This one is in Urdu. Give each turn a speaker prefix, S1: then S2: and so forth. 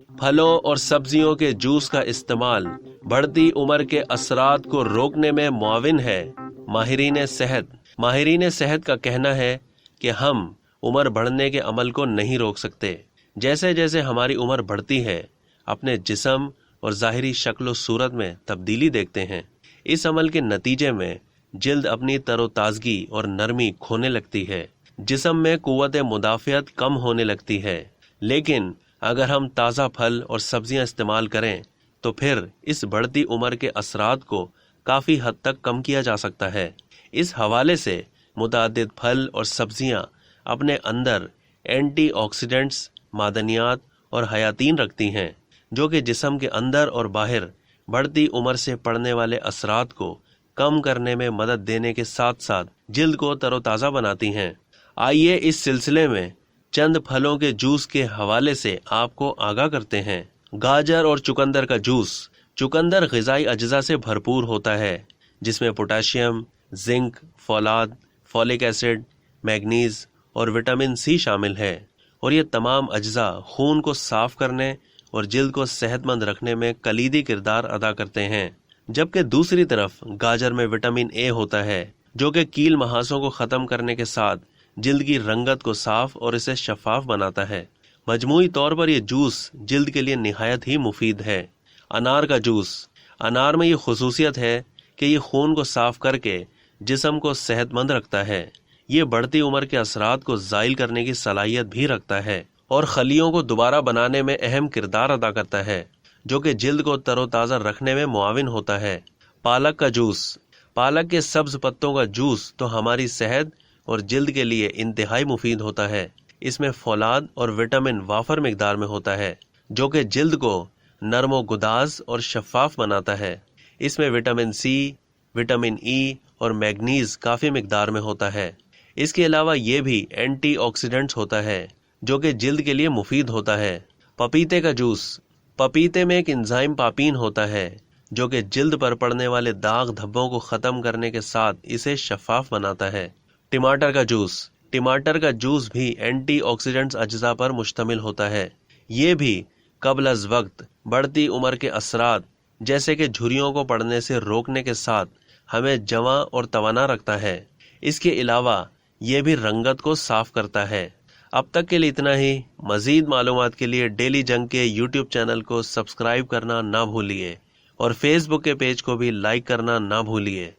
S1: پھلوں اور سبزیوں کے جوس کا استعمال بڑھتی عمر کے اثرات کو روکنے میں معاون ہے۔ ماہرین صحت کا کہنا ہے کہ ہم عمر بڑھنے کے عمل کو نہیں روک سکتے۔ جیسے جیسے ہماری عمر بڑھتی ہے، اپنے جسم اور ظاہری شکل و صورت میں تبدیلی دیکھتے ہیں۔ اس عمل کے نتیجے میں جلد اپنی تر و تازگی اور نرمی کھونے لگتی ہے، جسم میں قوت مدافعت کم ہونے لگتی ہے۔ لیکن اگر ہم تازہ پھل اور سبزیاں استعمال کریں تو پھر اس بڑھتی عمر کے اثرات کو کافی حد تک کم کیا جا سکتا ہے۔ اس حوالے سے متعدد پھل اور سبزیاں اپنے اندر اینٹی آکسیڈنٹس، معدنیات اور حیاتین رکھتی ہیں، جو کہ جسم کے اندر اور باہر بڑھتی عمر سے پڑنے والے اثرات کو کم کرنے میں مدد دینے کے ساتھ ساتھ جلد کو تر و تازہ بناتی ہیں۔ آئیے اس سلسلے میں چند پھلوں کے جوس کے حوالے سے آپ کو آگاہ کرتے ہیں۔ گاجر اور چقندر کا جوس۔ چقندر غذائی اجزاء سے بھرپور ہوتا ہے، جس میں پوٹاشیم، زنک، فولاد، فولک ایسڈ، میگنیز اور وٹامن سی شامل ہے، اور یہ تمام اجزاء خون کو صاف کرنے اور جلد کو صحت مند رکھنے میں کلیدی کردار ادا کرتے ہیں۔ جبکہ دوسری طرف گاجر میں وٹامن اے ہوتا ہے، جو کہ کیل مہاسوں کو ختم کرنے کے ساتھ جلد کی رنگت کو صاف اور اسے شفاف بناتا ہے۔ مجموعی طور پر یہ جوس جلد کے لیے نہایت ہی مفید ہے۔ انار کا جوس۔ انار میں یہ خصوصیت ہے کہ یہ خون کو صاف کر کے جسم کو صحت مند رکھتا ہے۔ یہ بڑھتی عمر کے اثرات کو زائل کرنے کی صلاحیت بھی رکھتا ہے اور خلیوں کو دوبارہ بنانے میں اہم کردار ادا کرتا ہے، جو کہ جلد کو تر و تازہ رکھنے میں معاون ہوتا ہے۔ پالک کا جوس۔ پالک کے سبز پتوں کا جوس تو ہماری صحت اور جلد کے لیے انتہائی مفید ہوتا ہے۔ اس میں فولاد اور وٹامن وافر مقدار میں ہوتا ہے، جو کہ جلد کو نرم و گداز اور شفاف بناتا ہے۔ اس میں وٹامن سی، وٹامن ای اور میگنیز کافی مقدار میں ہوتا ہے۔ اس کے علاوہ یہ بھی اینٹی آکسیڈنٹس ہوتا ہے، جو کہ جلد کے لیے مفید ہوتا ہے۔ پپیتے کا جوس۔ پپیتے میں ایک انزائم پاپین ہوتا ہے، جو کہ جلد پر پڑنے والے داغ دھبوں کو ختم کرنے کے ساتھ اسے شفاف بناتا ہے۔ ٹماٹر کا جوس۔ ٹماٹر کا جوس بھی اینٹی آکسیڈنٹس اجزاء پر مشتمل ہوتا ہے۔ یہ بھی قبل از وقت بڑھتی عمر کے اثرات جیسے کہ جھریوں کو پڑنے سے روکنے کے ساتھ ہمیں جواں اور توانا رکھتا ہے۔ اس کے علاوہ یہ بھی رنگت کو صاف کرتا ہے۔ اب تک کے لیے اتنا ہی۔ مزید معلومات کے لیے ڈیلی جنگ کے یوٹیوب چینل کو سبسکرائب کرنا نہ بھولیے اور فیس بک کے پیج کو بھی لائک کرنا نہ بھولیے۔